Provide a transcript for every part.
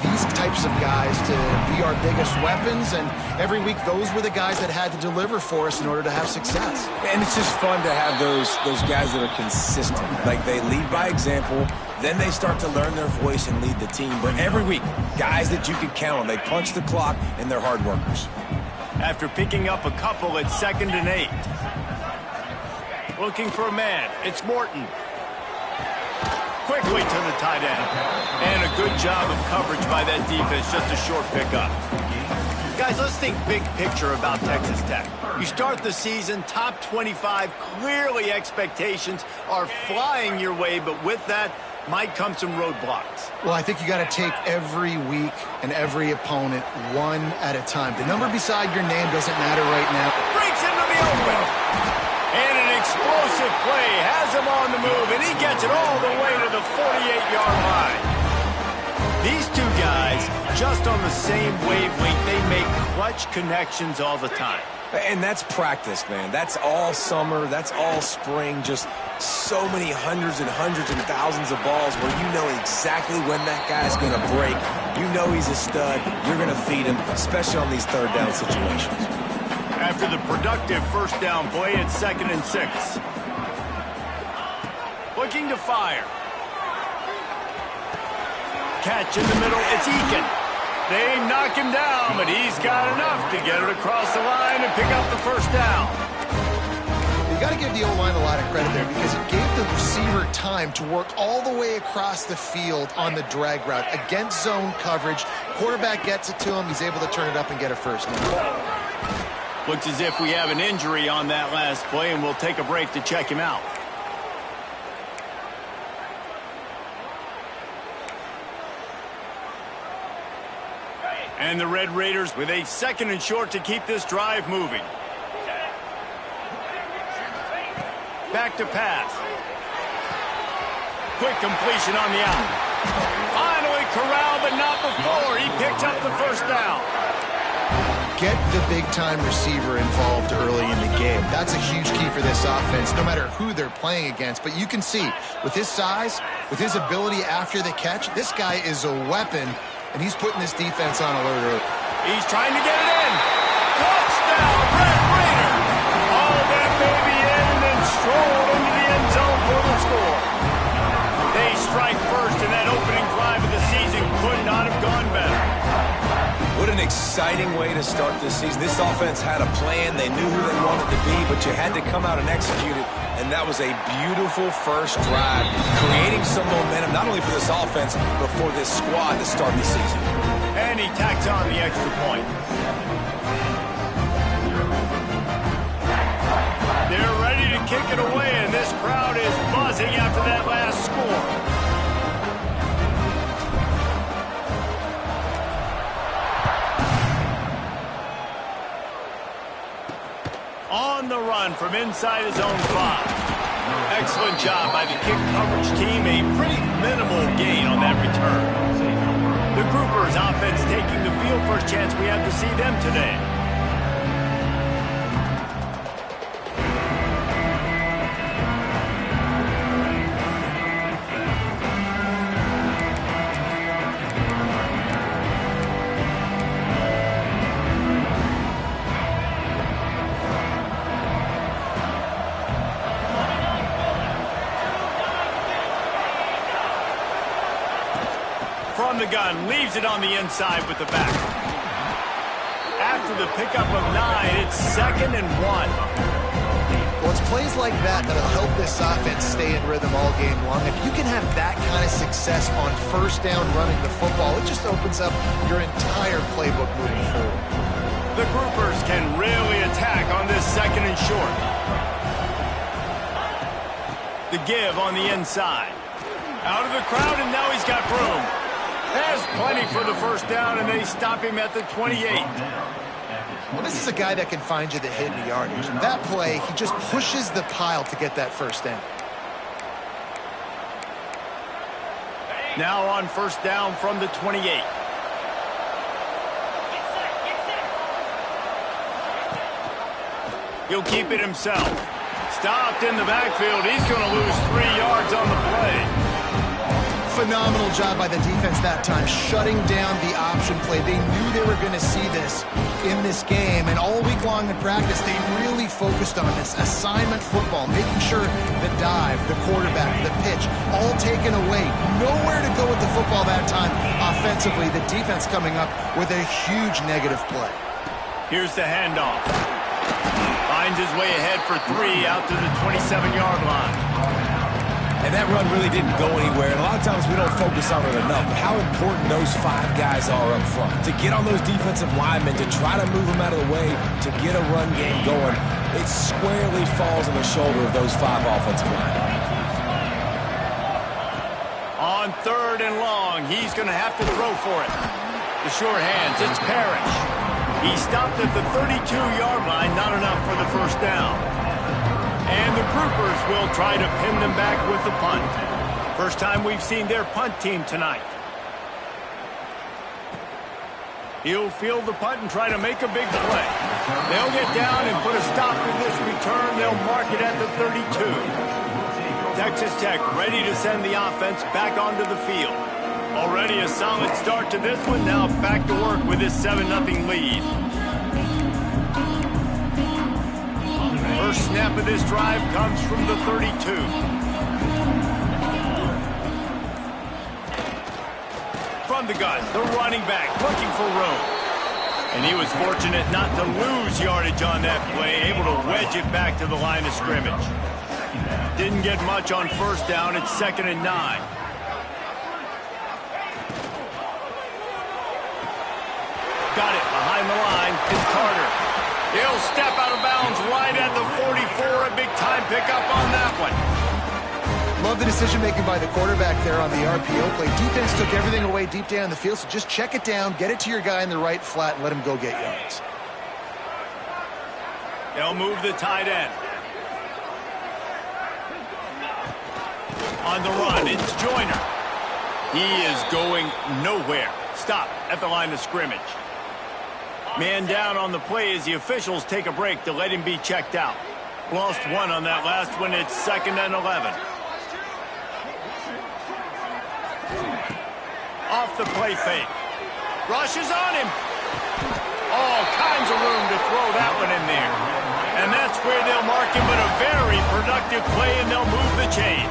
these types of guys to be our biggest weapons, and every week those were the guys that had to deliver for us in order to have success. And it's just fun to have those guys that are consistent. Like, they lead by example, then they start to learn their voice and lead the team. But every week, guys that you can count on, they punch the clock, and they're hard workers. After picking up a couple at 2nd and 8. Looking for a man. It's Morton. Quickly to the tight end. And a good job of coverage by that defense. Just a short pickup. Guys, let's think big picture about Texas Tech. You start the season, top 25. Clearly expectations are flying your way, but with that might come some roadblocks. Well, I think you got to take every week and every opponent one at a time. The number beside your name doesn't matter right now. Breaks into the open. And an explosive play has him on the move, and he gets it all the way to the 48-yard line. These two guys, just on the same wavelength, they make clutch connections all the time. And that's practice, man. That's all summer. That's all spring. Just so many hundreds and thousands of balls where you know exactly when that guy's going to break. You know he's a stud. You're going to feed him, especially on these third down situations. After the productive first down play, it's 2nd and 6. Looking to fire. Catch in the middle, it's Eakin. They knock him down, but he's got enough to get it across the line and pick up the first down. You got to give the O-line a lot of credit there because it gave the receiver time to work all the way across the field on the drag route against zone coverage. Quarterback gets it to him. He's able to turn it up and get a first down. Looks as if we have an injury on that last play, and we'll take a break to check him out. And the Red Raiders with a 2nd and short to keep this drive moving. Back to pass. Quick completion on the out. Finally corralled, but not before. He picks up the first down. Get the big-time receiver involved early in the game. That's a huge key for this offense, no matter who they're playing against. But you can see, with his size, with his ability after the catch, this guy is a weapon, and he's putting this defense on alert early. He's trying to get it in. Touchdown, Red Raider. All that baby in and then strolled into the end zone for the score. They strike first, and that opening drive of the season could not have gone better. What an exciting way to start this season. This offense had a plan. They knew who they wanted to be, but you had to come out and execute it. And that was a beautiful first drive, creating some momentum, not only for this offense, but for this squad to start the season. And he tacks on the extra point. They're ready to kick it away, and this crowd is buzzing after that last score. On the run from inside his own 5. Excellent job by the kick coverage team. A pretty minimal gain on that return. The Groupers offense taking the field. First chance we have to see them today. From the gun, leaves it on the inside with the back. After the pickup of 9, it's 2nd and 1. Well, it's plays like that that'll help this offense stay in rhythm all game long. If you can have that kind of success on first down running the football, it just opens up your entire playbook moving forward. The Groupers can really attack on this 2nd and short. The give on the inside. Out of the crowd, and now he's got room. Has plenty for the first down, and they stop him at the 28. Well, this is a guy that can find you the hit in the yardage. And that play, he just pushes the pile to get that first down. Now on first down from the 28. He'll keep it himself. Stopped in the backfield. He's going to lose 3 yards on the play. Phenomenal job by the defense that time, shutting down the option play. They knew they were going to see this in this game, and all week long in practice, they really focused on this assignment football, making sure the dive, the quarterback, the pitch, all taken away. Nowhere to go with the football that time offensively. The defense coming up with a huge negative play. Here's the handoff. Finds his way ahead for 3 out to the 27-yard line. And that run really didn't go anywhere. And a lot of times we don't focus on it enough. But how important those 5 guys are up front. To get on those defensive linemen, to try to move them out of the way, to get a run game going, it squarely falls on the shoulder of those 5 offensive linemen. On 3rd and long, he's going to have to throw for it. The sure hands, it's Parrish. He stopped at the 32-yard line, not enough for the first down. And the Groupers will try to pin them back with the punt. First time we've seen their punt team tonight. He'll field the punt and try to make a big play. They'll get down and put a stop to this return. They'll mark it at the 32. Texas Tech ready to send the offense back onto the field. Already a solid start to this one. Now back to work with this 7-0 lead. First snap of this drive comes from the 32. From the gun, the running back looking for room. And he was fortunate not to lose yardage on that play, able to wedge it back to the line of scrimmage. Didn't get much on first down. It's 2nd and 9. Got it behind the line. It's Carter. He'll step out of bounds right at the 44. A big-time pickup on that one. Love the decision-making by the quarterback there on the RPO play. Defense took everything away deep down in the field, so just check it down, get it to your guy in the right flat, and let him go get yards. They'll move the tight end. On the run, it's Joyner. He is going nowhere. Stop at the line of scrimmage. Man down on the play as the officials take a break to let him be checked out. Lost 1 on that last one. It's 2nd and 11. Off the play fake. Rushes on him. All kinds of room to throw that one in there. And that's where they'll mark him, but a very productive play, and they'll move the chains.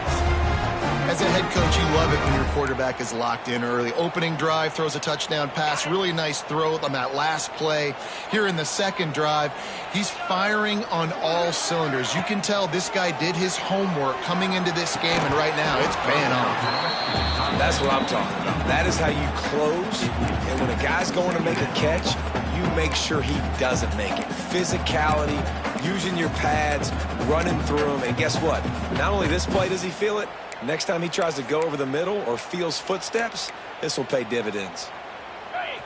As a head coach, you love it when your quarterback is locked in early. Opening drive, throws a touchdown pass. Really nice throw on that last play. Here in the second drive, he's firing on all cylinders. You can tell this guy did his homework coming into this game, and right now it's paying off. That's what I'm talking about. That is how you close. And when a guy's going to make a catch, you make sure he doesn't make it. Physicality, using your pads, running through them. And guess what? Not only this play does he feel it, next time he tries to go over the middle or feels footsteps, this will pay dividends.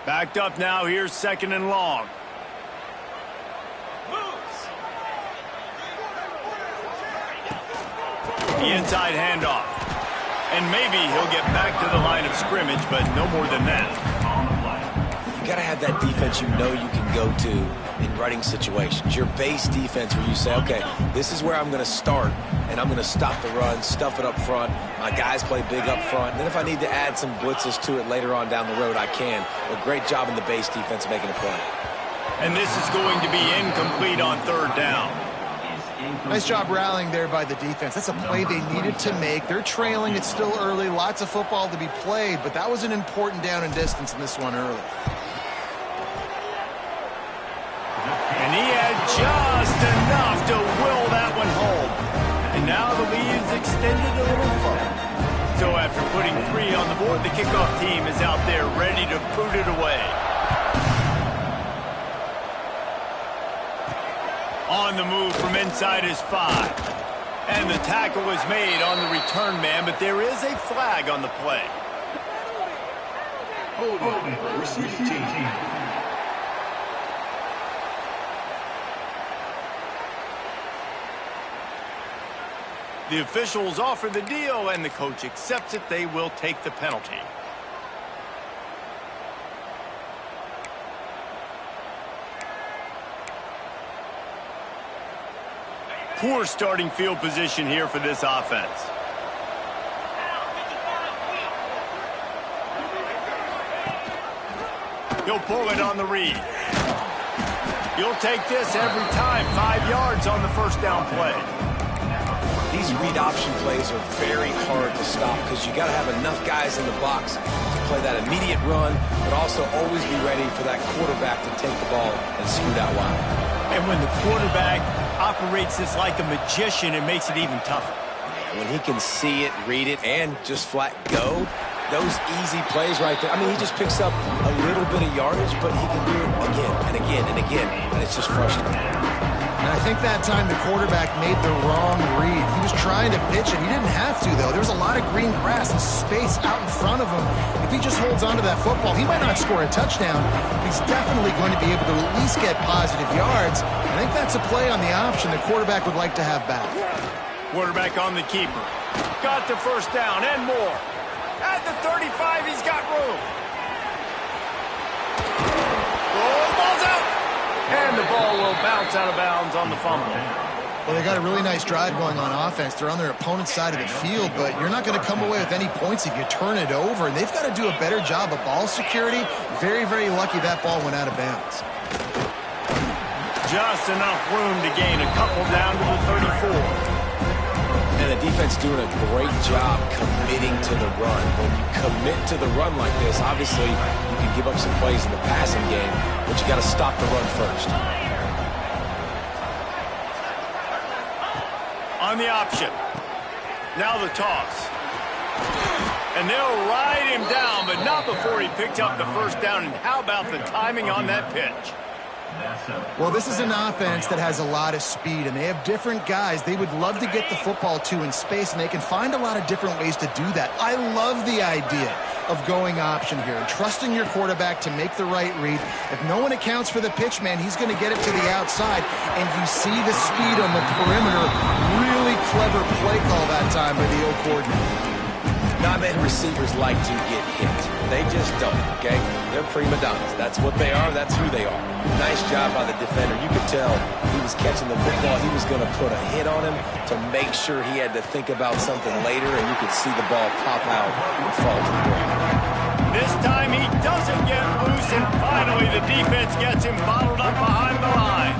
Backed up now. Here's 2nd and long. The inside handoff. And maybe he'll get back to the line of scrimmage, but no more than that. You got to have that defense you know you can go to in running situations. Your base defense where you say, okay, this is where I'm going to start, and I'm going to stop the run, stuff it up front. My guys play big up front. And then if I need to add some blitzes to it later on down the road, I can. A great job in the base defense making a play. And this is going to be incomplete on 3rd down. Nice job rallying there by the defense. That's a play they needed to make. They're trailing. It's still early. Lots of football to be played, but that was an important down and distance in this one early. And he had just enough to will that one home. And now the lead is extended a little further. So after putting 3 on the board, the kickoff team is out there ready to boot it away. On the move from inside his 5. And the tackle is made on the return man, but there is a flag on the play. Receive team. The officials offer the deal, and the coach accepts it. They will take the penalty. Poor starting field position here for this offense. He'll pull it on the read. You'll take this every time. 5 yards on the first down play. These read option plays are very hard to stop because you got to have enough guys in the box to play that immediate run, but also always be ready for that quarterback to take the ball and scoot out wide. And when the quarterback operates this like a magician, it makes it even tougher. When he can see it, read it, and just flat go, those easy plays right there. I mean, he just picks up a little bit of yardage, but he can do it again and again and again, and it's just frustrating. And I think that time the quarterback made the wrong read. He was trying to pitch it. He didn't have to, though. There's a lot of green grass and space out in front of him. If he just holds onto that football, he might not score a touchdown. He's definitely going to be able to at least get positive yards. I think that's a play on the option the quarterback would like to have back. Quarterback on the keeper. Got the first down and more. At the 35, he's got room. Oh, ball's out. And the ball will bounce out of bounds on the fumble. Well, they got a really nice drive going on offense. They're on their opponent's side of the field, but you're not going to come away with any points if you turn it over. And they've got to do a better job of ball security. Very, very lucky that ball went out of bounds. Just enough room to gain a couple down to the 34. And the defense doing a great job committing to the run. When you commit to the run like this, obviously you can give up some plays in the passing game, but you got to stop the run first. On the option. Now the toss. And they'll ride him down, but not before he picked up the first down. And how about the timing on that pitch? Well, this is an offense that has a lot of speed, and they have different guys they would love to get the football to in space, and they can find a lot of different ways to do that. I love the idea of going option here and trusting your quarterback to make the right read. If no one accounts for the pitch, man, he's going to get it to the outside, and you see the speed on the perimeter. Really clever play call that time by the O coordinator. Not many receivers like to get hit. They just don't, okay? They're prima donnas. That's what they are. That's who they are. Nice job by the defender. You could tell he was catching the football. He was going to put a hit on him to make sure he had to think about something later, and you could see the ball pop out and fall to the ground. This time he doesn't get loose, and finally the defense gets him bottled up behind the line.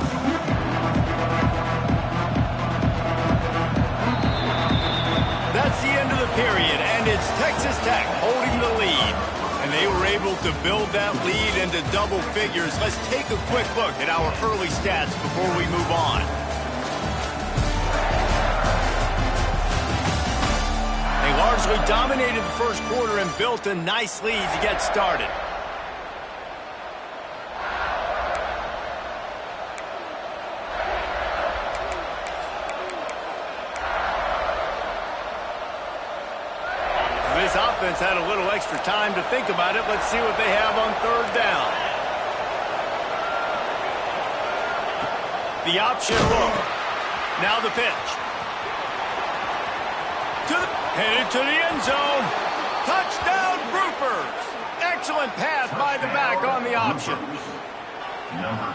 That's the end of the period, and it's Texas Tech holding the lead. And they were able to build that lead into double figures. Let's take a quick look at our early stats before we move on. They largely dominated the first quarter and built a nice lead to get started. This offense had a little extra time to think about it. Let's see what they have on third down. The option look. Now the pitch. Headed to the end zone. Touchdown, Groupers. Excellent pass by the back on the option.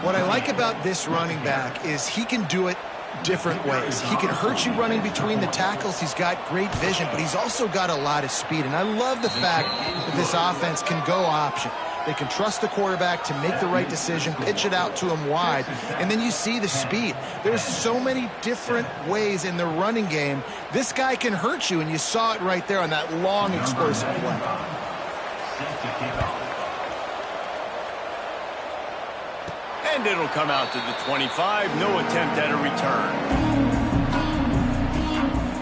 What I like about this running back is he can do it different ways. He can hurt you running between the tackles. He's got great vision, but he's also got a lot of speed. And I love the fact that this offense can go option. They can trust the quarterback to make the right decision, pitch it out to him wide, and then you see the speed. There's so many different ways in the running game. This guy can hurt you, and you saw it right there on that long, explosive play. And it'll come out to the 25. No attempt at a return.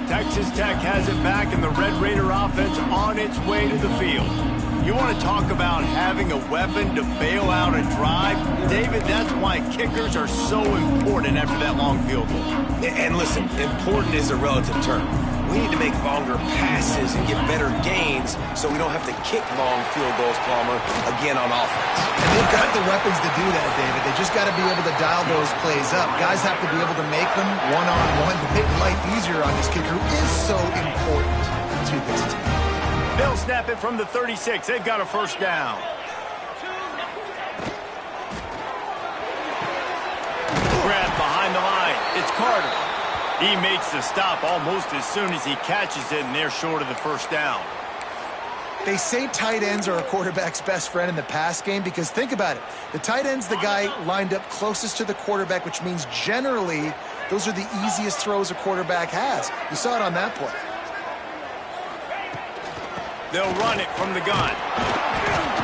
Texas Tech has it back, and the Red Raider offense on its way to the field. You want to talk about having a weapon to bail out a drive? David, that's why kickers are so important after that long field goal. And listen, important is a relative term. We need to make longer passes and get better gains so we don't have to kick long field goals, Palmer, again on offense. And they've got the weapons to do that, David. They just got to be able to dial those plays up. Guys have to be able to make them one-on-one to make life easier on this kicker, who is so important to this team. They'll snap it from the 36. They've got a first down. Grab behind the line. It's Carter. He makes the stop almost as soon as he catches it, and they're short of the first down. They say tight ends are a quarterback's best friend in the pass game because think about it. The tight end's the guy lined up closest to the quarterback, which means generally those are the easiest throws a quarterback has. You saw it on that play. They'll run it from the gun.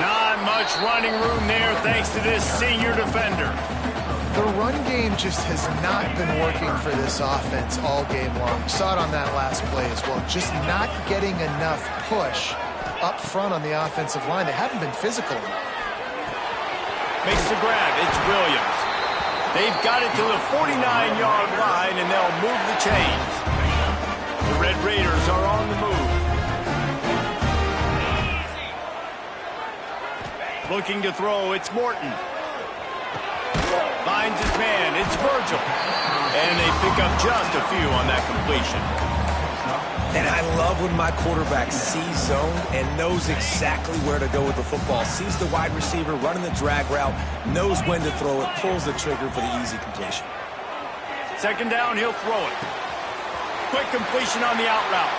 Not much running room there thanks to this senior defender. The run game just has not been working for this offense all game long. You saw it on that last play as well. Just not getting enough push up front on the offensive line. They haven't been physical enough. Makes the grab. It's Williams. They've got it to the 49-yard line, and they'll move the chains. The Red Raiders are on the move. Looking to throw. It's Morton. Finds his man. It's Virgil. And they pick up just a few on that completion. And I love when my quarterback sees zone and knows exactly where to go with the football. Sees the wide receiver running the drag route, knows when to throw it, pulls the trigger for the easy completion. Second down, he'll throw it. Quick completion on the out route.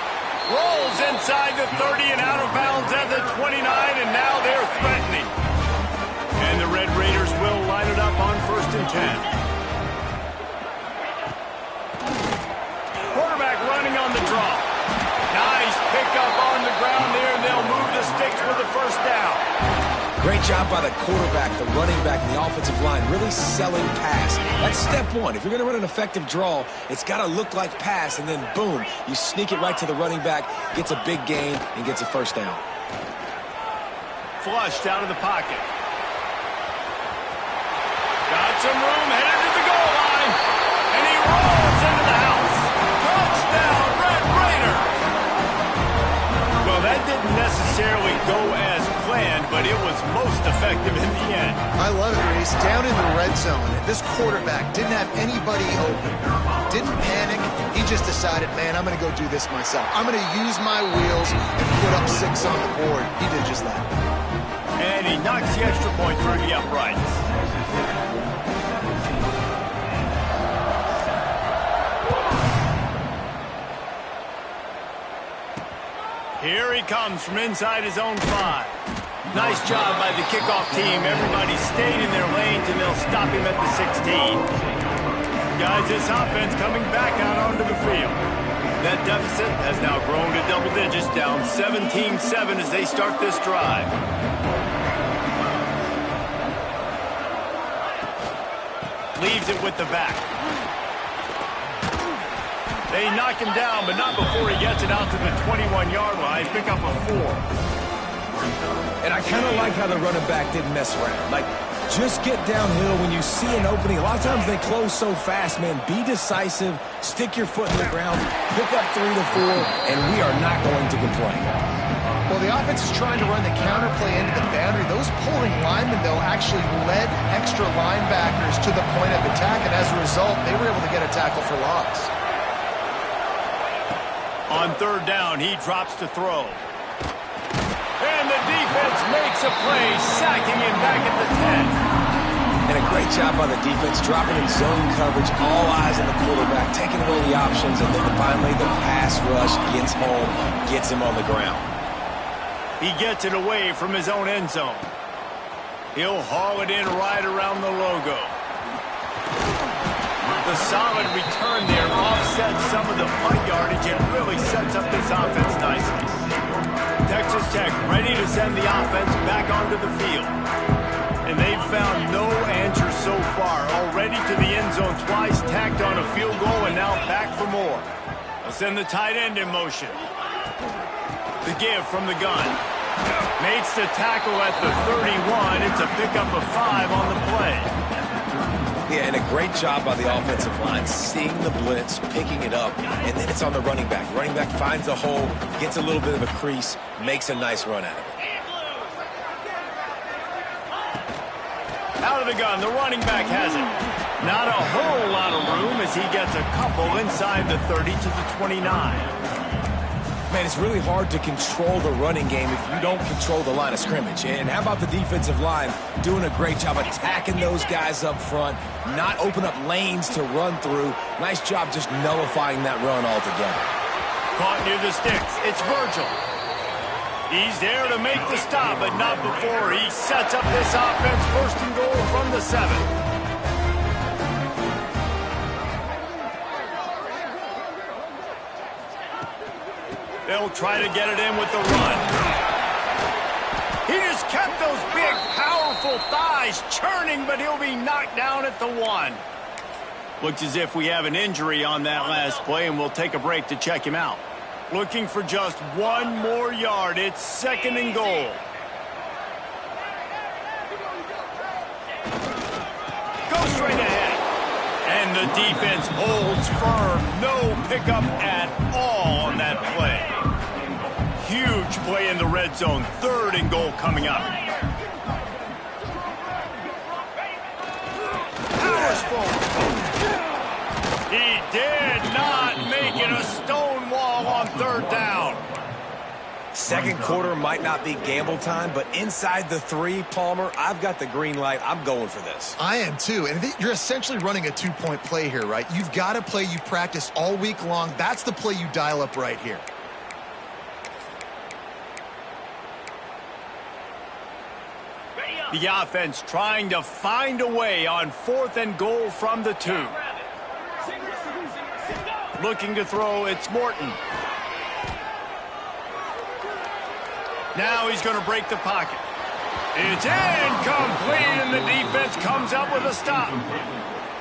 Rolls inside the 30 and out of bounds at the 29, and now they're threatening. And the Red Raiders will line it up on 1st and 10. Quarterback running on the draw. Nice pickup on the ground there, and they'll move the sticks for the first down. Great job by the quarterback, the running back, and the offensive line, really selling pass. That's step one. If you're going to run an effective draw, it's got to look like pass, and then boom, you sneak it right to the running back, gets a big gain, and gets a first down. Flushed out of the pocket. Got some room, headed to the goal line, and he rolls into the house. Touchdown, Red Raider! Well, that didn't necessarily go as planned, but it was most effective in the end. I love it, Reese. Down in the red zone, this quarterback didn't have anybody open. Didn't panic. He just decided, man, I'm going to go do this myself. I'm going to use my wheels and put up 6 on the board. He did just that. And he knocks the extra point through the uprights. Here he comes from inside his own 5. Nice job by the kickoff team. Everybody stayed in their lanes, and they'll stop him at the 16. Guys, this offense coming back out onto the field. That deficit has now grown to double digits, down 17-7 as they start this drive. Leaves it with the back. They knock him down, but not before he gets it out to the 21-yard line. Pick up a 4. And I kind of like how the running back didn't mess around. Like, just get downhill when you see an opening. A lot of times they close so fast, man. Be decisive, stick your foot in the ground, pick up 3 to 4, and we are not going to complain. Well, the offense is trying to run the counter play into the boundary. Those pulling linemen, though, actually led extra linebackers to the point of attack, and as a result, they were able to get a tackle for loss. On 3rd down, he drops to throw. And the defense makes a play, sacking him back at the 10. And a great job by the defense, dropping in zone coverage, all eyes on the quarterback, taking away the options, and then finally the pass rush gets home, gets him on the ground. He gets it away from his own end zone. He'll haul it in right around the logo. The solid return there offsets some of the punt yardage and really sets up this offense nicely. Texas Tech ready to send the offense back onto the field. And they've found no answer so far. Already to the end zone twice, tacked on a field goal, and now back for more. They'll send the tight end in motion. The give from the gun. Makes the tackle at the 31. It's a pickup of 5 on the play. Yeah, and a great job by the offensive line, seeing the blitz, picking it up, and then it's on the running back. Running back finds a hole, gets a little bit of a crease, makes a nice run out of it. Out of the gun, the running back has it. Not a whole lot of room as he gets a couple inside the 30 to the 29. Man, it's really hard to control the running game if you don't control the line of scrimmage. And how about the defensive line doing a great job attacking those guys up front, not open up lanes to run through. Nice job just nullifying that run altogether. Caught near the sticks. It's Virgil. He's there to make the stop, but not before he sets up this offense. First and goal from the 7. They'll try to get it in with the run. He just kept those big, powerful thighs churning, but he'll be knocked down at the 1. Looks as if we have an injury on that last play, and we'll take a break to check him out. Looking for just 1 more yard. It's 2nd and goal. Go straight ahead. And the defense holds firm. No pickup at all on that play. Huge play in the red zone. 3rd and goal coming up. Powers forward. He did not make it a stone wall on 3rd down. Second quarter might not be gamble time, but inside the 3, Palmer, I've got the green light. I'm going for this. I am too. And you're essentially running a 2-point play here, right? You've got a play you practice all week long. That's the play you dial up right here. The offense trying to find a way on 4th and goal from the 2. Looking to throw, it's Morton. Now he's going to break the pocket. It's incomplete, and the defense comes up with a stop.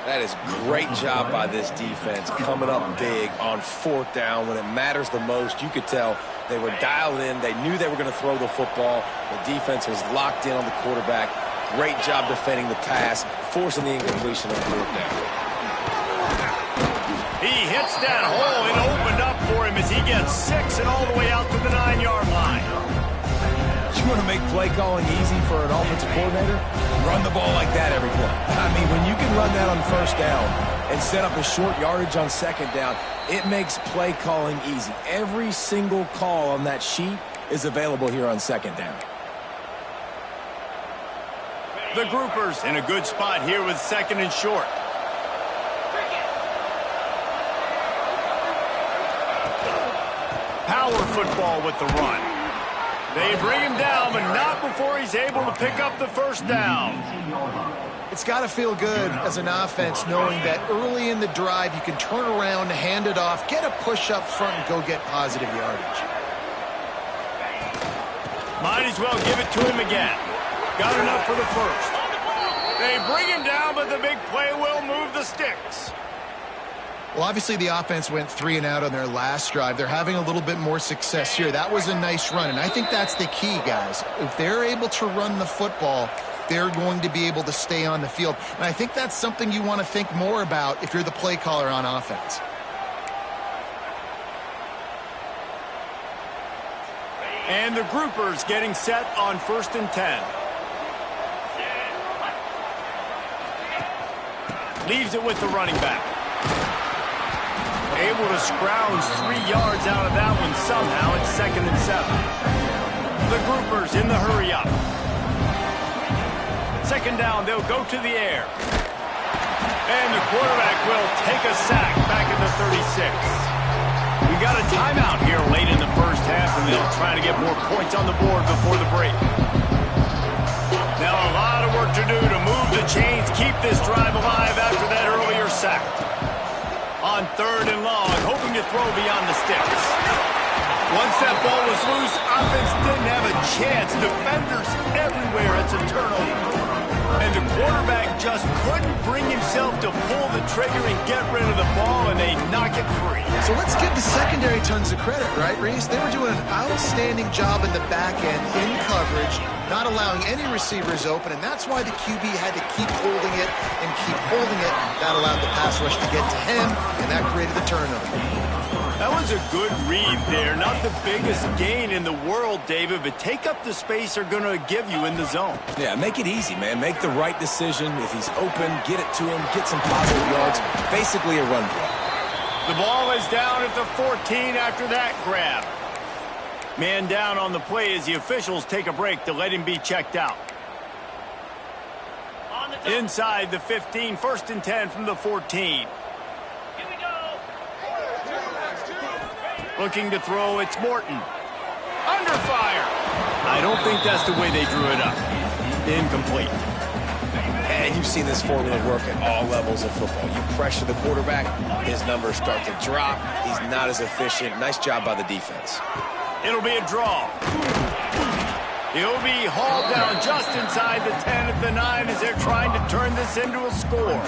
That is great job by this defense, coming up big on 4th down when it matters the most. You could tell they were dialed in. They knew they were going to throw the football. The defense was locked in on the quarterback. Great job defending the pass, forcing the incompletion on 4th down. He hits that hole. It opened up for him as he gets 6 and all the way out to the 9-yard line. You want to make play calling easy for an offensive coordinator? Run the ball like that every play. I mean, when you can run that on 1st down and set up a short yardage on 2nd down, it makes play calling easy. Every single call on that sheet is available here on 2nd down. The groupers in a good spot here with 2nd and short. Power football with the run. They bring him down, but not before he's able to pick up the 1st down. It's got to feel good as an offense knowing that early in the drive you can turn around, hand it off, get a push up front, and go get positive yardage. Might as well give it to him again. Got enough for the 1st. They bring him down, but the big play will move the sticks. Well, obviously the offense went 3 and out on their last drive. They're having a little bit more success here. That was a nice run, and I think that's the key, guys. If they're able to run the football, they're going to be able to stay on the field. And I think that's something you want to think more about if you're the play caller on offense. And the groupers getting set on 1st and 10. Leaves it with the running back. Able to scrounge 3 yards out of that one somehow. It's 2nd and 7. The groupers in the hurry up. 2nd down, they'll go to the air. And the quarterback will take a sack back at the 36. We got a timeout here late in the 1st half, and they'll try to get more points on the board before the break. Now a lot of work to do to move the chains, keep this drive alive after that earlier sack. On 3rd and long, hoping to throw beyond the sticks. Once that ball was loose, offense didn't have a chance. Defenders everywhere. It's a turnover. And the quarterback just couldn't bring himself to pull the trigger and get rid of the ball, and they knock it free. So let's give the secondary tons of credit, right, Reese? They were doing an outstanding job in the back end, in coverage, not allowing any receivers open, and that's why the QB had to keep holding it and keep holding it. That allowed the pass rush to get to him, and that created the turnover. That was a good read there. Not the biggest gain in the world, David, but take up the space they're going to give you in the zone. Yeah, make it easy, man. Make the right decision. If he's open, get it to him, get some positive yards. Basically a run play. The ball is down at the 14 after that grab. Man down on the play as the officials take a break to let him be checked out. Inside the 15, 1st and 10 from the 14. Looking to throw, it's Morton. Under fire. I don't think that's the way they drew it up. Incomplete. And you've seen this formula work at all levels of football. You pressure the quarterback, his numbers start to drop. He's not as efficient. Nice job by the defense. It'll be a draw. He'll be hauled down just inside the 10 at the 9 as they're trying to turn this into a score.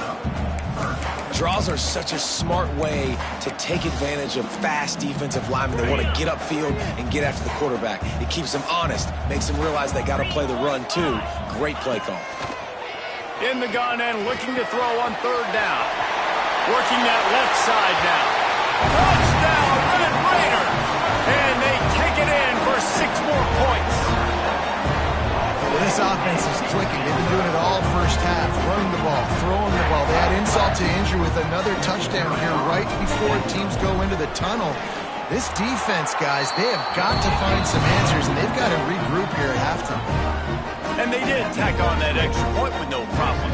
Draws are such a smart way to take advantage of fast defensive linemen that want to get upfield and get after the quarterback. It keeps them honest, makes them realize they got to play the run too. Great play call. In the gun and looking to throw on 3rd down. Working that left side now. Touchdown, Red Raiders! And they take it in for 6 more points. Well, this offense is clicking. They've been doing it all first half. Running the ball, throwing the ball. They had insult to injury with another touchdown here right before teams go into the tunnel. This defense, guys, they have got to find some answers, and they've got to regroup here at halftime. And they did tack on that extra point with no problem.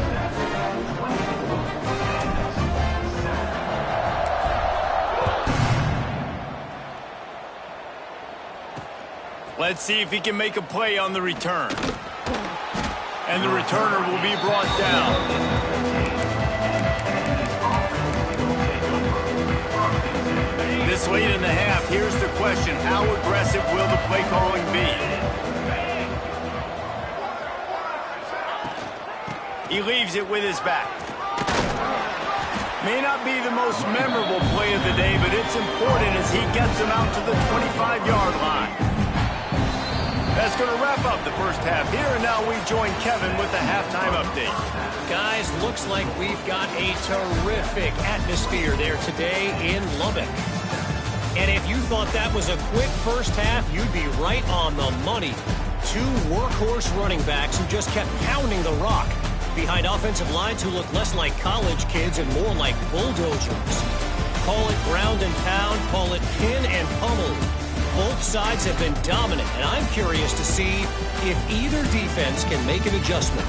Let's see if he can make a play on the return. And the returner will be brought down. This late in the half, here's the question. How aggressive will the play calling be? He leaves it with his back. May not be the most memorable play of the day, but it's important as he gets him out to the 25-yard line. That's going to wrap up the first half here, and now we join Kevin with the halftime update. Guys, looks like we've got a terrific atmosphere there today in Lubbock. And if you thought that was a quick first half, you'd be right on the money. 2 workhorse running backs who just kept pounding the rock behind offensive lines who look less like college kids and more like bulldozers. Call it ground and pound, call it pin and pummel. Both sides have been dominant, and I'm curious to see if either defense can make an adjustment.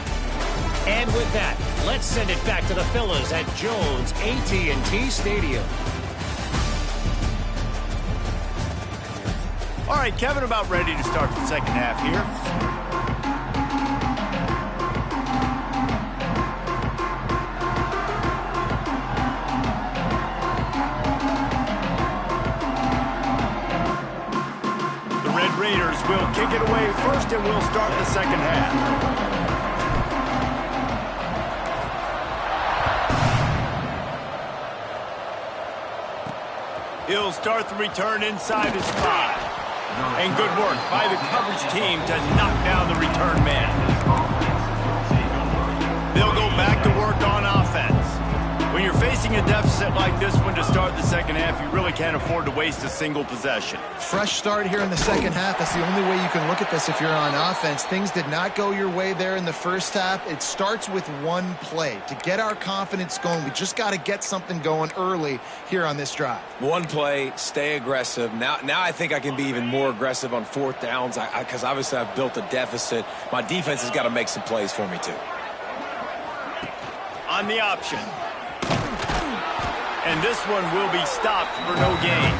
And with that, let's send it back to the fellas at Jones AT&T Stadium. All right, Kevin, about ready to start the second half here. Raiders will kick it away first, and we'll start the second half. He'll start the return inside his 5. And good work by the coverage team to knock down the return man. They'll go back to work on offense. When you're facing a deficit like this one to start the second half, you really can't afford to waste a single possession. Fresh start here in the second half. That's the only way you can look at this if you're on offense. Things did not go your way there in the first half. It starts with one play. To get our confidence going, we just got to get something going early here on this drive. One play, stay aggressive. Now I think I can be even more aggressive on 4th downs because obviously I've built a deficit. My defense has got to make some plays for me too. On the option. And this one will be stopped for no gain.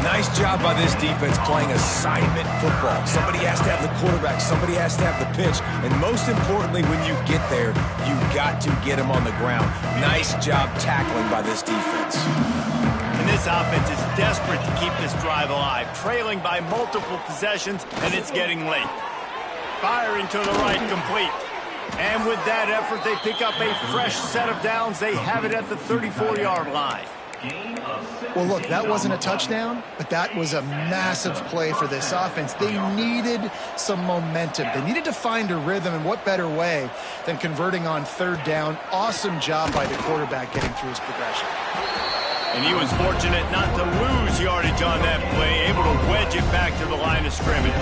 Nice job by this defense playing assignment football. Somebody has to have the quarterback. Somebody has to have the pitch. And most importantly, when you get there, you got to get him on the ground. Nice job tackling by this defense. And this offense is desperate to keep this drive alive. Trailing by multiple possessions, and it's getting late. Firing to the right, complete. And with that effort, they pick up a fresh set of downs. They have it at the 34-yard line. Well, look, that wasn't a touchdown, but that was a massive play for this offense. They needed some momentum. They needed to find a rhythm, and what better way than converting on 3rd down. Awesome job by the quarterback getting through his progression. And he was fortunate not to lose yardage on that play, able to wedge it back to the line of scrimmage.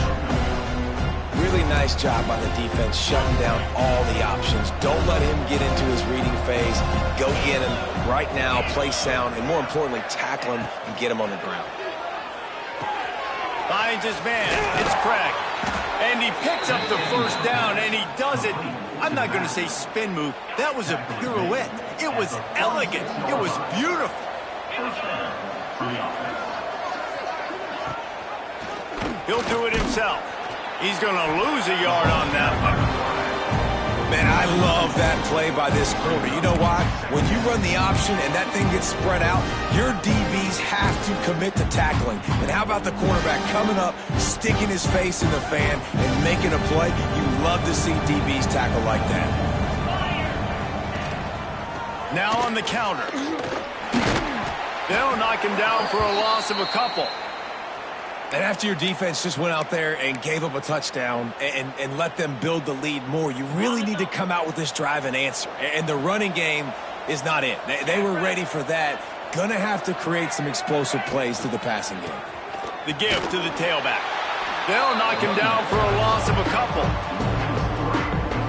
Really nice job by the defense, shutting down all the options. Don't let him get into his reading phase. Go get him right now, play sound, and more importantly, tackle him and get him on the ground. Finds his man. It's Craig. And he picks up the first down, and he does it. I'm not going to say spin move. That was a pirouette. It was elegant. It was beautiful. He'll do it himself. He's going to lose a yard on that one. Man, I love that play by this corner. You know why? When you run the option and that thing gets spread out, your DBs have to commit to tackling. And how about the quarterback coming up, sticking his face in the fan, and making a play? You love to see DBs tackle like that. Now on the counter. They'll knock him down for a loss of a couple. And after your defense just went out there and gave up a touchdown and let them build the lead more, you really need to come out with this drive and answer. And the running game is not it. They were ready for that. Gonna have to create some explosive plays through the passing game. The give to the tailback. They'll knock him down for a loss of a couple.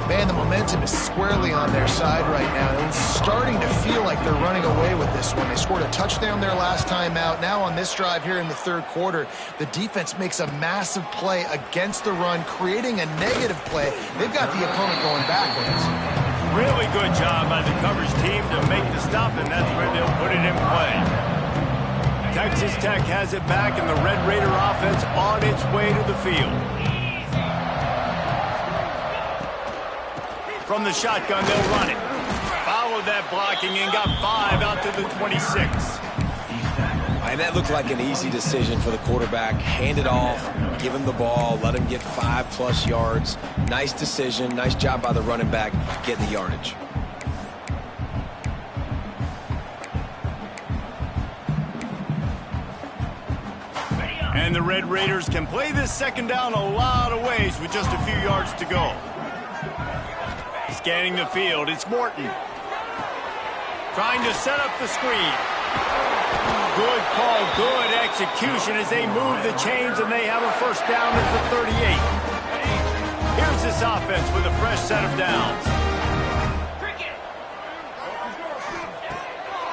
Man, the momentum is squarely on their side right now. It's starting to feel like they're running away with this one. They scored a touchdown their last time out. Now on this drive here in the third quarter, the defense makes a massive play against the run, creating a negative play. They've got the opponent going backwards. Really good job by the coverage team to make the stop, and that's where they'll put it in play. Texas Tech has it back, and the Red Raider offense on its way to the field. From the shotgun, they'll run it. Followed that blocking and got 5 out to the 26. And that looked like an easy decision for the quarterback. Hand it off, give him the ball, let him get 5+ yards. Nice decision. Nice job by the running back getting the yardage. And the Red Raiders can play this second down a lot of ways with just a few yards to go. Scanning the field, it's Morton. Trying to set up the screen. Good call, good execution as they move the chains and they have a first down at the 38. Here's this offense with a fresh set of downs.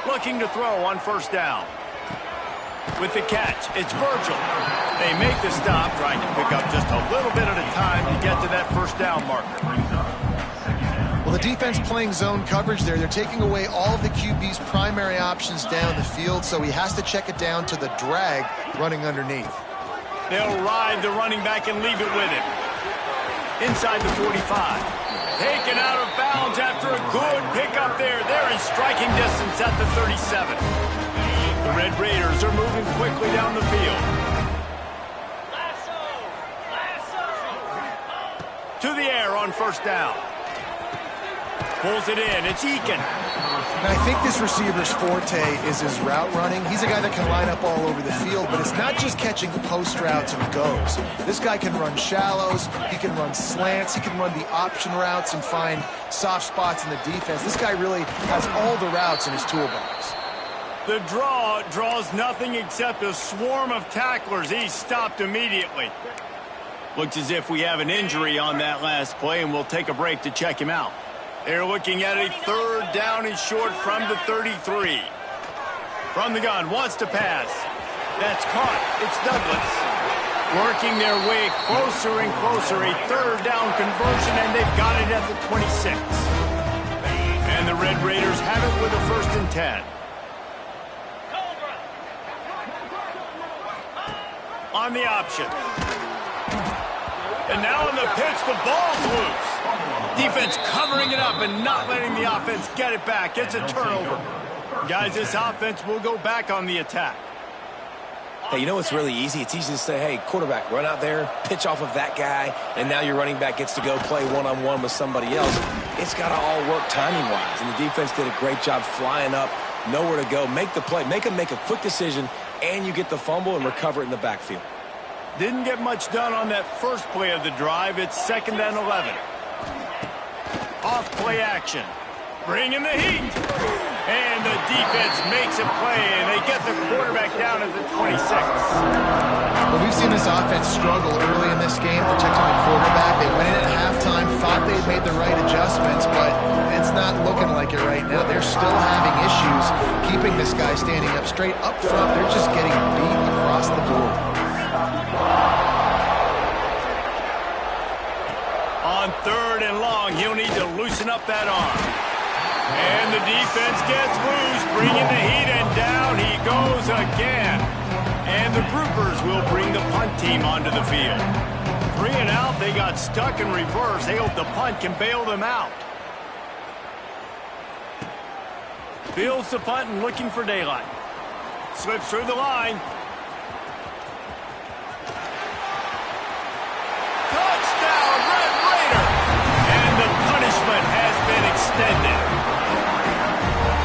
Looking to throw on first down. With the catch, it's Virgil. They make the stop, trying to pick up just a little bit at a time to get to that first down marker. Well, the defense playing zone coverage there. They're taking away all of the QB's primary options down the field, so he has to check it down to the drag running underneath. They'll ride the running back and leave it with him. Inside the 45. Taken out of bounds after a good pickup there. They're in striking distance at the 37. The Red Raiders are moving quickly down the field. To the air on first down. Pulls it in. It's Eakin. And I think this receiver's forte is his route running. He's a guy that can line up all over the field, but it's not just catching post routes and goes. This guy can run shallows. He can run slants. He can run the option routes and find soft spots in the defense. This guy really has all the routes in his toolbox. The draw draws nothing except a swarm of tacklers. He's stopped immediately. Looks as if we have an injury on that last play, and we'll take a break to check him out. They're looking at a third down and short from the 33. From the gun, wants to pass. That's caught. It's Douglas. Working their way closer and closer. A third down conversion, and they've got it at the 26. And the Red Raiders have it with a 1st and 10. On the option. And now on the pitch, the ball's loose. Defense covering it up and not letting the offense get it back. It's a turnover. Guys, this offense will go back on the attack. Hey, you know what's really easy? It's easy to say, hey, quarterback, run out there, pitch off of that guy, and now your running back gets to go play one-on-one with somebody else. It's got to all work timing-wise, and the defense did a great job flying up, nowhere to go, make the play, make a quick decision, and you get the fumble and recover it in the backfield. Didn't get much done on that first play of the drive. It's 2nd and 11. Off play action. Bringing the heat. And the defense makes a play, and they get the quarterback down at the 26. Well, we've seen this offense struggle early in this game, protecting the quarterback. They went in at halftime, thought they'd made the right adjustments, but it's not looking like it right now. They're still having issues keeping this guy standing up straight. Up front, they're just getting beat across the board. On 3rd and long, he'll need to loosen up that arm. And the defense gets loose, bringing the heat, and down he goes again. And the groupers will bring the punt team onto the field. 3 3 and out. They got stuck in reverse. They hope the punt can bail them out. Fields the punt and looking for daylight. Slips through the line. Touchdown, Red Raider! And the punishment has been extended.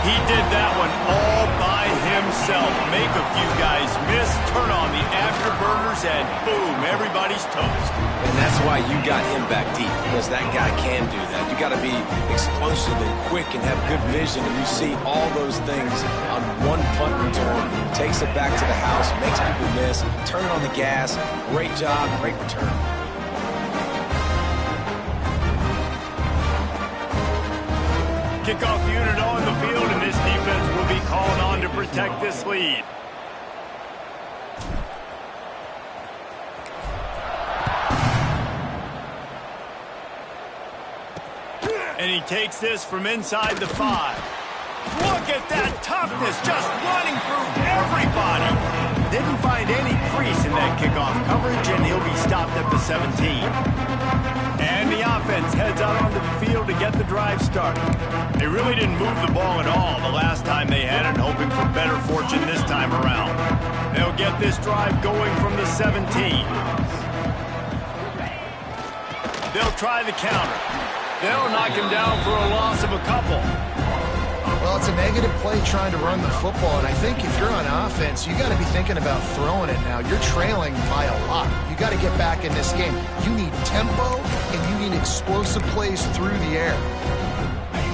He did that one all by himself. Make a few guys miss, turn on the afterburners, and boom, everybody's toast. And that's why you got him back deep, because that guy can do that. You got to be explosive and quick and have good vision, and you see all those things on one punt return. Takes it back to the house, makes people miss, turn it on the gas. Great job, great return. Kickoff unit on the field, and this defense will be called on to protect this lead. And he takes this from inside the 5. Look at that toughness, just running through everybody. Didn't find any crease in that kickoff coverage, and he'll be stopped at the 17. And the offense heads out onto the field to get the drive started. They really didn't move the ball at all the last time they had it, hoping for better fortune this time around. They'll get this drive going from the 17. They'll try the counter. They'll knock him down for a loss of a couple. Well, it's a negative play trying to run the football, and I think if you're on offense, you got to be thinking about throwing it now. You're trailing by a lot. You got to get back in this game. You need tempo, and you need explosive plays through the air.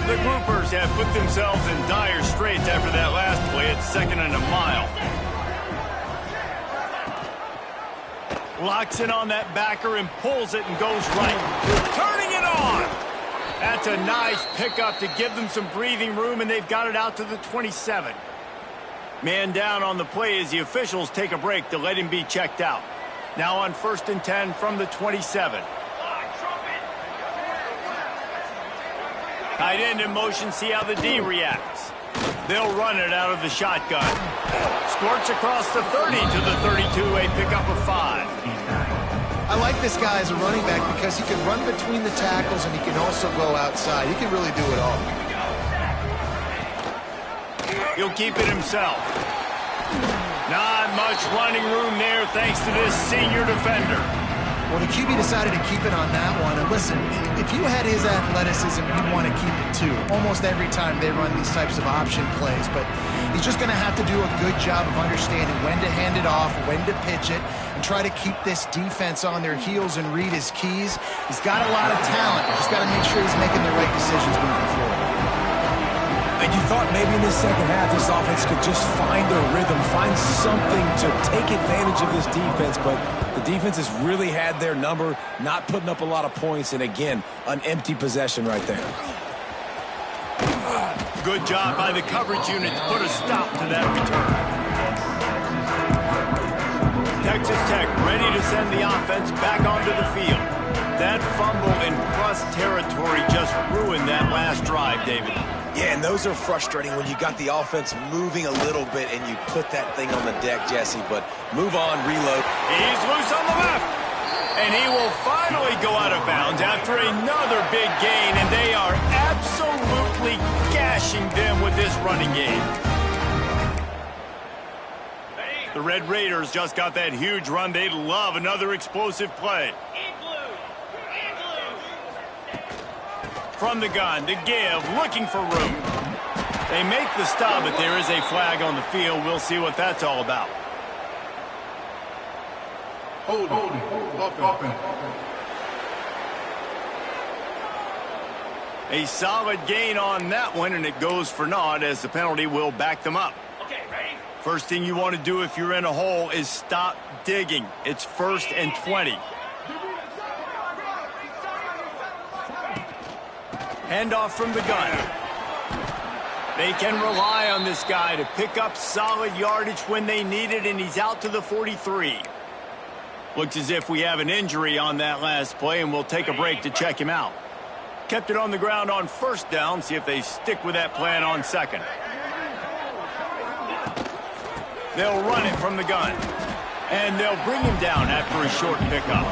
The Groupers have put themselves in dire straits after that last play at 2nd and a mile. Locks in on that backer and pulls it and goes right. Turning it on! That's a nice pickup to give them some breathing room, and they've got it out to the 27. Man down on the play as the officials take a break to let him be checked out. Now on 1st and 10 from the 27. Tight end in motion, see how the D reacts. They'll run it out of the shotgun. Squirts across the 30 to the 32, a pickup of 5. I like this guy as a running back because he can run between the tackles and he can also go outside. He can really do it all. He'll keep it himself. Not much running room there thanks to this senior defender. Well, the QB decided to keep it on that one. And listen, if you had his athleticism, you'd want to keep it too. Almost every time they run these types of option plays. But he's just going to have to do a good job of understanding when to hand it off, when to pitch it, and try to keep this defense on their heels and read his keys. He's got a lot of talent. Just got to make sure he's making the right decisions moving forward. And you thought maybe in the second half this offense could just find their rhythm, find something to take advantage of this defense, but the defense has really had their number, not putting up a lot of points, and again, an empty possession right there. Good job by the coverage unit to put a stop to that return. Texas Tech ready to send the offense back onto the field. That fumble in crust territory just ruined that last drive, David. Yeah, and those are frustrating when you got the offense moving a little bit and you put that thing on the deck, Jesse, but move on, reload. He's loose on the left, and he will finally go out of bounds after another big gain, and they are absolutely gashing them with this running game. The Red Raiders just got that huge run. They'd love another explosive play. From the gun, to give, looking for room. They make the stop, but there is a flag on the field. We'll see what that's all about. Hold on. A solid gain on that one, and it goes for naught as the penalty will back them up. Okay, ready? First thing you want to do if you're in a hole is stop digging. It's 1st and 20. Handoff from the gun. They can rely on this guy to pick up solid yardage when they need it, and he's out to the 43. Looks as if we have an injury on that last play, and we'll take a break to check him out. Kept it on the ground on 1st down. See if they stick with that plan on 2nd. They'll run it from the gun, and they'll bring him down after a short pickup.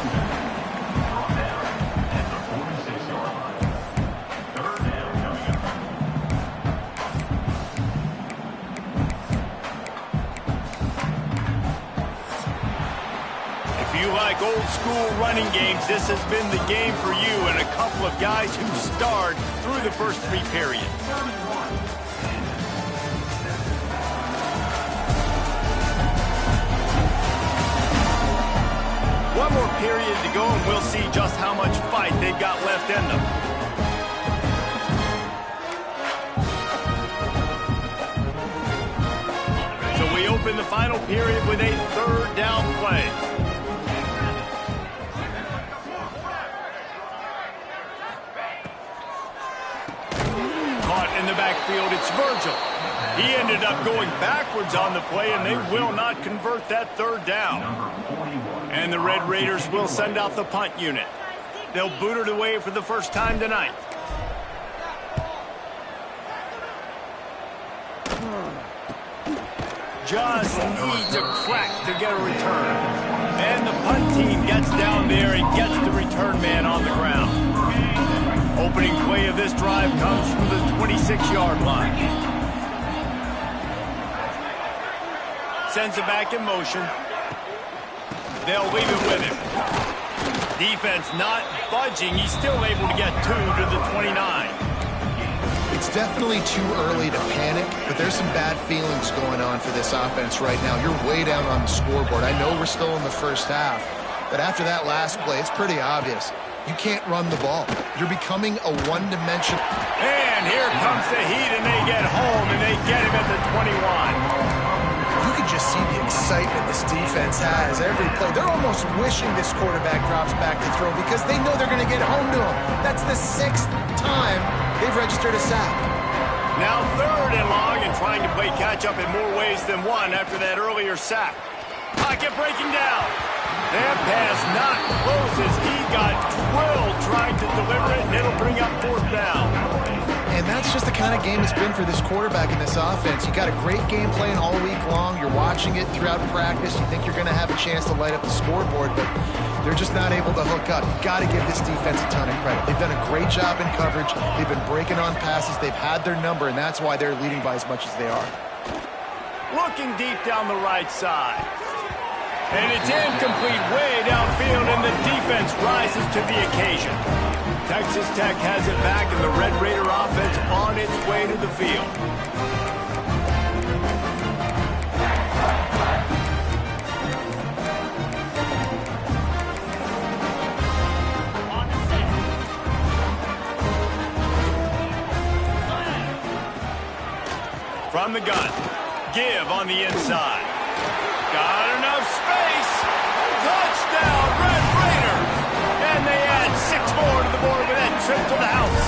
like old-school running games, this has been the game for you and a couple of guys who starred through the first 3 periods. One more period to go, and we'll see just how much fight they've got left in them. So we open the final period with a 3rd down play. Caught in the backfield, it's Virgil. He ended up going backwards on the play, and they will not convert that 3rd down. And the Red Raiders will send out the punt unit. They'll boot it away for the first time tonight. Just needs a crack to get a return. And the punt team gets down there and gets the return man on the ground. Opening play of this drive comes from the 26-yard line. Sends it back in motion. They'll leave it with him. Defense not budging. He's still able to get 2 to the 29. It's definitely too early to panic, but there's some bad feelings going on for this offense right now. You're way down on the scoreboard. I know we're still in the first half, but after that last play, it's pretty obvious. You can't run the ball. You're becoming a one-dimensional. And here comes the heat, and they get home, and they get him at the 21. You can just see the excitement this defense has every play. They're almost wishing this quarterback drops back to throw because they know they're going to get home to him. That's the 6th time they've registered a sack. Now 3rd and long and trying to play catch-up in more ways than one after that earlier sack. Pocket breaking down. That pass not closes. He got drilled trying to deliver it, and it'll bring up 4th down. And that's just the kind of game it's been for this quarterback in this offense. You got a great game plan all week long. You're watching it throughout practice. You think you're going to have a chance to light up the scoreboard, but they're just not able to hook up. You've got to give this defense a ton of credit. They've done a great job in coverage. They've been breaking on passes. They've had their number, and that's why they're leading by as much as they are. Looking deep down the right side. And it's incomplete way downfield, and the defense rises to the occasion. Texas Tech has it back, and the Red Raider offense on its way to the field. From the gun, give on the inside. Got enough space. Touchdown, Red Raider. And they add 6 more to the board with that trip to the house.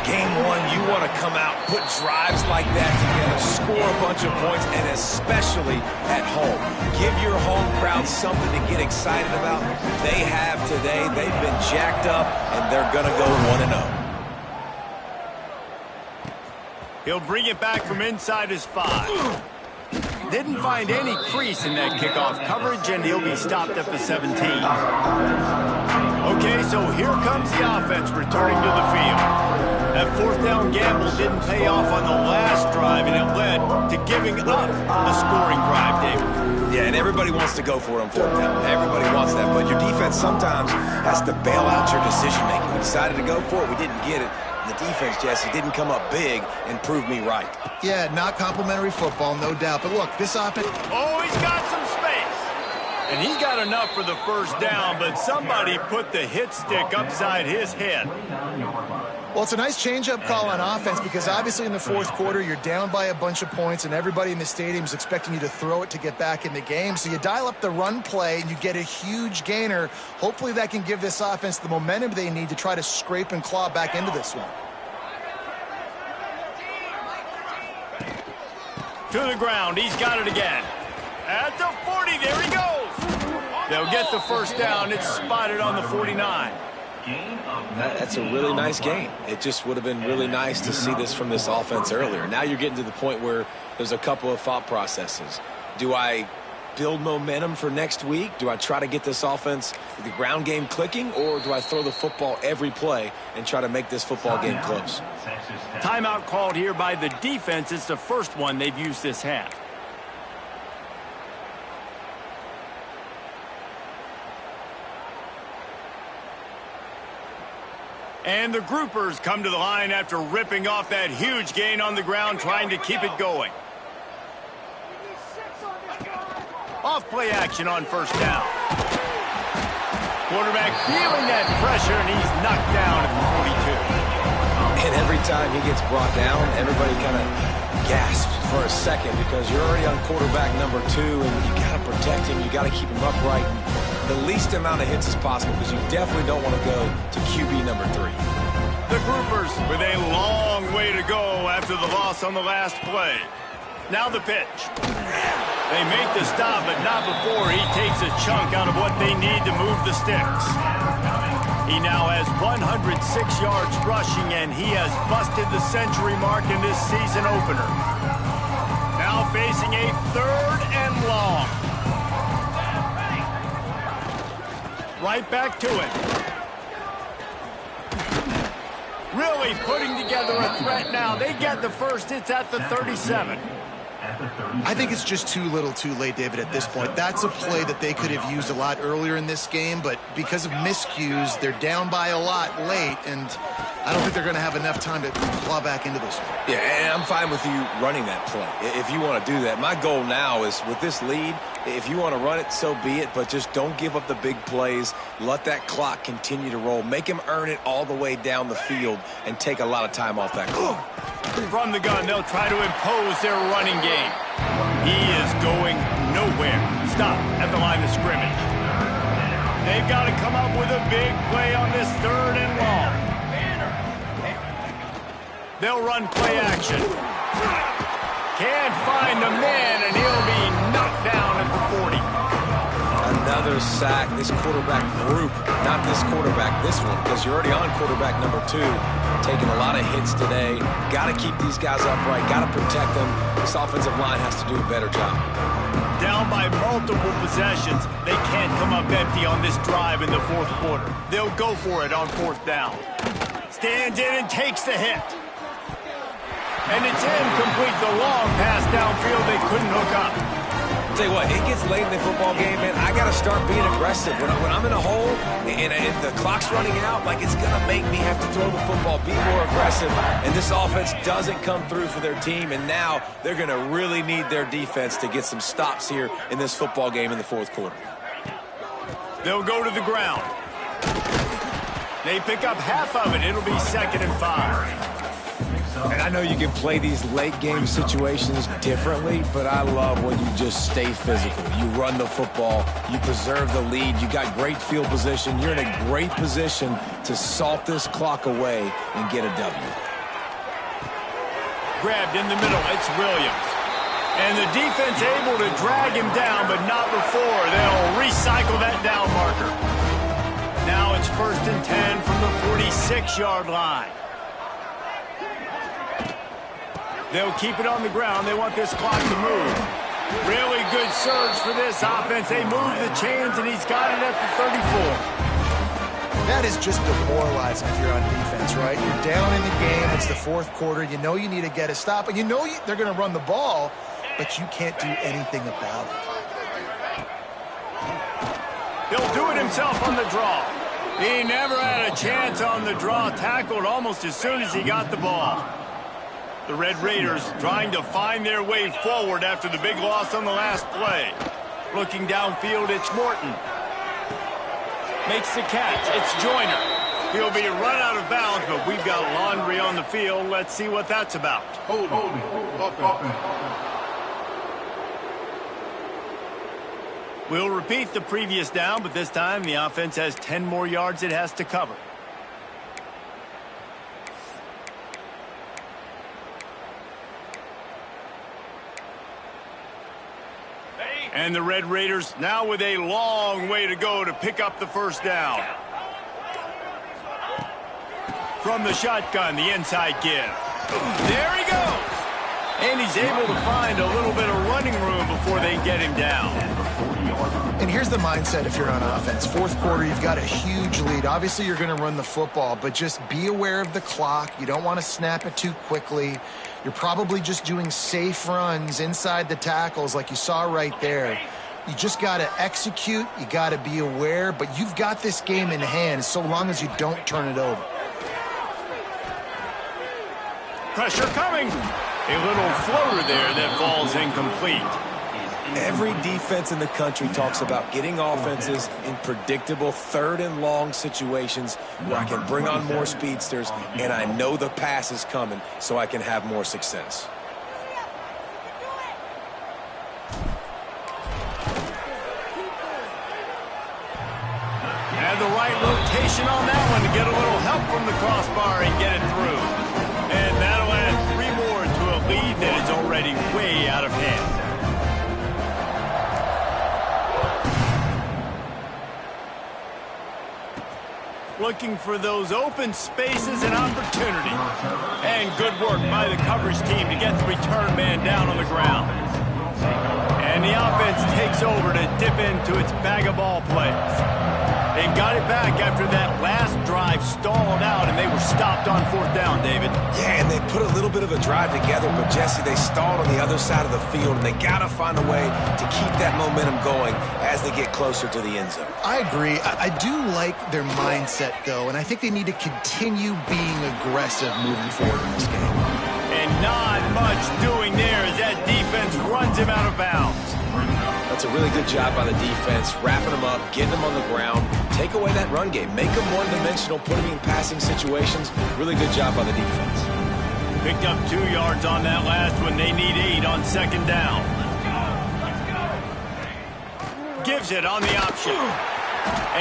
Game 1, you want to come out, put drives like that together, score a bunch of points, and especially at home. Give your home crowd something to get excited about. They have today. They've been jacked up, and they're going to go 1-0. He'll bring it back from inside his 5. Didn't find any crease in that kickoff coverage, and he'll be stopped at the 17. Okay, so here comes the offense returning to the field. That 4th down gamble didn't pay off on the last drive, and it led to giving up the scoring drive, David. Yeah, and everybody wants to go for it on 4th down. Everybody wants that, but your defense sometimes has to bail out your decision-making. We decided to go for it. We didn't get it. The defense, Jesse, didn't come up big and prove me right. Yeah, not complimentary football, no doubt. But look, this offense... Oh, he's got some space. And he got enough for the 1st down, but somebody put the hit stick upside his head. Well, it's a nice change-up call on offense because obviously in the 4th quarter, you're down by a bunch of points and everybody in the stadium is expecting you to throw it to get back in the game. So you dial up the run play and you get a huge gainer. Hopefully that can give this offense the momentum they need to try to scrape and claw back into this one. To the ground. He's got it again. At the 40. There he goes. They'll get the 1st down. It's spotted on the 49. That's a really nice game. It just would have been really nice to see this from this offense earlier. Now you're getting to the point where there's a couple of thought processes. Do I build momentum for next week? Do I try to get this offense, the ground game clicking, or do I throw the football every play and try to make this football game close? Timeout called here by the defense. It's the first one they've used this half. And the groupers come to the line after ripping off that huge gain on the ground, trying to keep it going. Off play action on first down. Quarterback feeling that pressure, and he's knocked down at the 42. And every time he gets brought down, everybody kind of gasps for a second because you're already on quarterback number 2, and you got to protect him. You got to keep him upright. The least amount of hits as possible because you definitely don't want to go to QB number 3. The groupers with a long way to go after the loss on the last play. Now the pitch. They make the stop, but not before he takes a chunk out of what they need to move the sticks. He now has 106 yards rushing, and he has busted the century mark in this season opener. Now facing a 3rd and long. Right back to it. Really putting together a threat now. They get the first. It's at the 37. I think it's just too little too late, David, at this point. That's a play that they could have used a lot earlier in this game, but because of miscues, they're down by a lot late, and I don't think they're going to have enough time to claw back into this one. Yeah, and I'm fine with you running that play if you want to do that. My goal now is with this lead, if you want to run it, so be it, but just don't give up the big plays. Let that clock continue to roll. Make him earn it all the way down the field and take a lot of time off that clock. From the gun, they'll try to impose their running game. He is going nowhere. Stop at the line of scrimmage. They've got to come up with a big play on this 3rd and long. They'll run play action. Can't find the man, and he'll be knocked down at the 40. Another sack. This quarterback group, not this quarterback, this one, because you're already on quarterback number 2. Taking a lot of hits today. Got to keep these guys upright. Got to protect them. This offensive line has to do a better job. Down by multiple possessions. They can't come up empty on this drive in the 4th quarter. They'll go for it on 4th down. Stands in and takes the hit. And it's incomplete. The long pass downfield they couldn't hook up. Tell you what, it gets late in the football game, man. I got to start being aggressive. When I'm in a hole and the clock's running out, like it's going to make me have to throw the football, be more aggressive. And this offense doesn't come through for their team, and now they're going to really need their defense to get some stops here in this football game in the 4th quarter. They'll go to the ground. They pick up half of it. It'll be 2nd and 5. And I know you can play these late game situations differently, but I love when you just stay physical. You run the football, you preserve the lead, you got great field position. You're in a great position to salt this clock away and get a W. Grabbed in the middle, it's Williams. And the defense able to drag him down, but not before. They'll recycle that down marker. Now it's 1st and 10 from the 46-yard line. They'll keep it on the ground. They want this clock to move. Really good surge for this offense. They move the chains, and he's got it at the 34. That is just demoralizing if you're on defense, right? You're down in the game. It's the 4th quarter. You know you need to get a stop, and you know they're going to run the ball, but you can't do anything about it. He'll do it himself on the draw. He never had a chance on the draw. Tackled almost as soon as he got the ball. The Red Raiders trying to find their way forward after the big loss on the last play. Looking downfield, it's Morton. Makes the catch. It's Joyner. He'll be run out of bounds, but we've got laundry on the field. Let's see what that's about. Hold offense. We'll repeat the previous down, but this time the offense has 10 more yards it has to cover. And the Red Raiders now with a long way to go to pick up the first down. From the shotgun, the inside give. There he goes. And he's able to find a little bit of running room before they get him down. And here's the mindset if you're on offense. 4th quarter, you've got a huge lead. Obviously, you're going to run the football, but just be aware of the clock. You don't want to snap it too quickly. You're probably just doing safe runs inside the tackles like you saw right there. You just got to execute. You got to be aware, but you've got this game in hand so long as you don't turn it over. Pressure coming. A little floater there that falls incomplete. Every defense in the country talks about getting offenses in predictable third and long situations where I can bring on more speedsters and I know the pass is coming so I can have more success. And the right rotation on that one to get a little help from the crossbar and get it through. And that'll add 3 more to a lead that is already way out of hand. Looking for those open spaces and opportunity. And good work by the coverage team to get the return man down on the ground. And the offense takes over to dip into its bag of ball plays. They've got it back after that last drive stalled out, and they were stopped on 4th down, David. Yeah, and they put a little bit of a drive together, but, Jesse, they stalled on the other side of the field, and they got to find a way to keep that momentum going as they get closer to the end zone. I agree. I do like their mindset, though, and I think they need to continue being aggressive moving forward in this game. And not much doing there as that defense runs him out of bounds. That's a really good job by the defense, wrapping them up, getting them on the ground, take away that run game, make them one-dimensional, put them in passing situations. Really good job by the defense. Picked up 2 yards on that last one. They need 8 on 2nd down. Gives it on the option.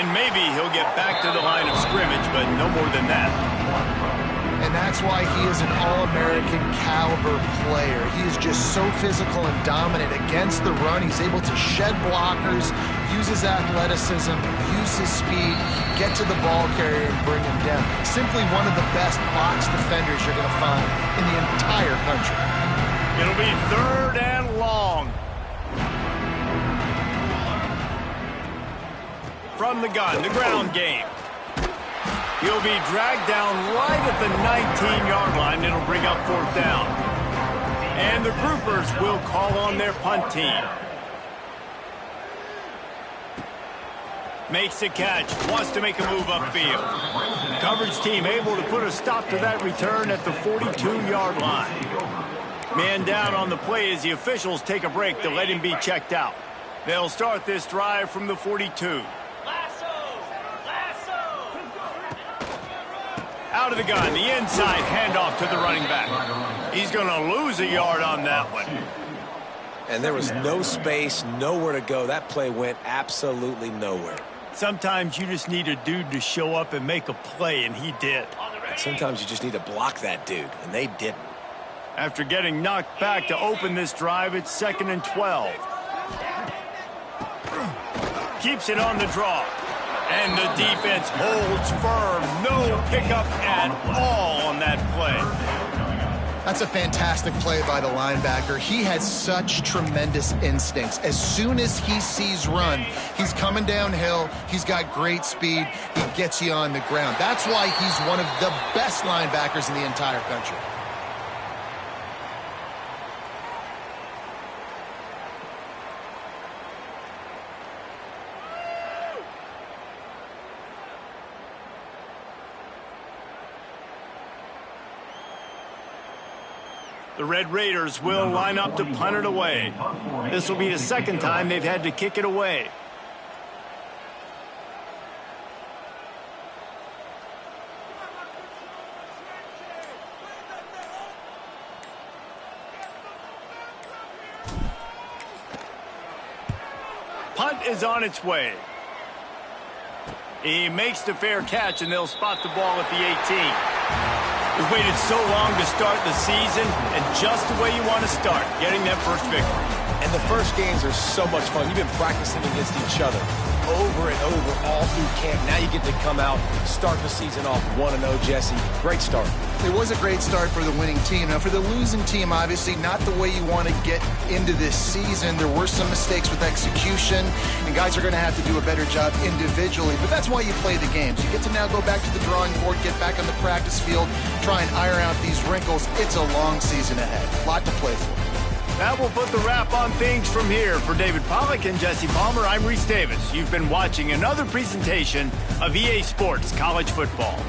And maybe he'll get back to the line of scrimmage, but no more than that. And that's why he is an All-American caliber player. He is just so physical and dominant against the run. He's able to shed blockers, use his athleticism, use his speed, get to the ball carrier and bring him down. Simply one of the best box defenders you're going to find in the entire country. It'll be 3rd and long. From the gun, the ground game. He'll be dragged down right at the 19-yard line. It'll bring up 4th down. And the groupers will call on their punt team. Makes the catch, wants to make a move upfield. Coverage team able to put a stop to that return at the 42-yard line. Man down on the play as the officials take a break to let him be checked out. They'll start this drive from the 42. Out of the gun, the inside handoff to the running back. He's going to lose a yard on that one. And there was no space, nowhere to go. That play went absolutely nowhere. Sometimes you just need a dude to show up and make a play, and he did. And sometimes you just need to block that dude, and they didn't. After getting knocked back to open this drive, it's 2nd and 12. Keeps it on the draw. And the defense holds firm. No pickup at all on that play. That's a fantastic play by the linebacker. He has such tremendous instincts. As soon as he sees run, he's coming downhill. He's got great speed. He gets you on the ground. That's why he's one of the best linebackers in the entire country. The Red Raiders will line up to punt it away. This will be the 2nd time they've had to kick it away. Punt is on its way. He makes the fair catch, and they'll spot the ball at the 18. We've waited so long to start the season, and just the way you want to start, getting that first victory. And the first games are so much fun. You've been practicing against each other over and over all through camp. Now you get to come out, start the season off 1-0, Jesse. Great start. It was a great start for the winning team. Now, for the losing team, obviously not the way you want to get into this season. There were some mistakes with execution, and guys are going to have to do a better job individually. But that's why you play the games. You get to now go back to the drawing board, get back on the practice field, try and iron out these wrinkles. It's a long season ahead. A lot to play for. That will put the wrap on things from here. For David Pollack and Jesse Palmer, I'm Reese Davis. You've been watching another presentation of EA Sports College Football.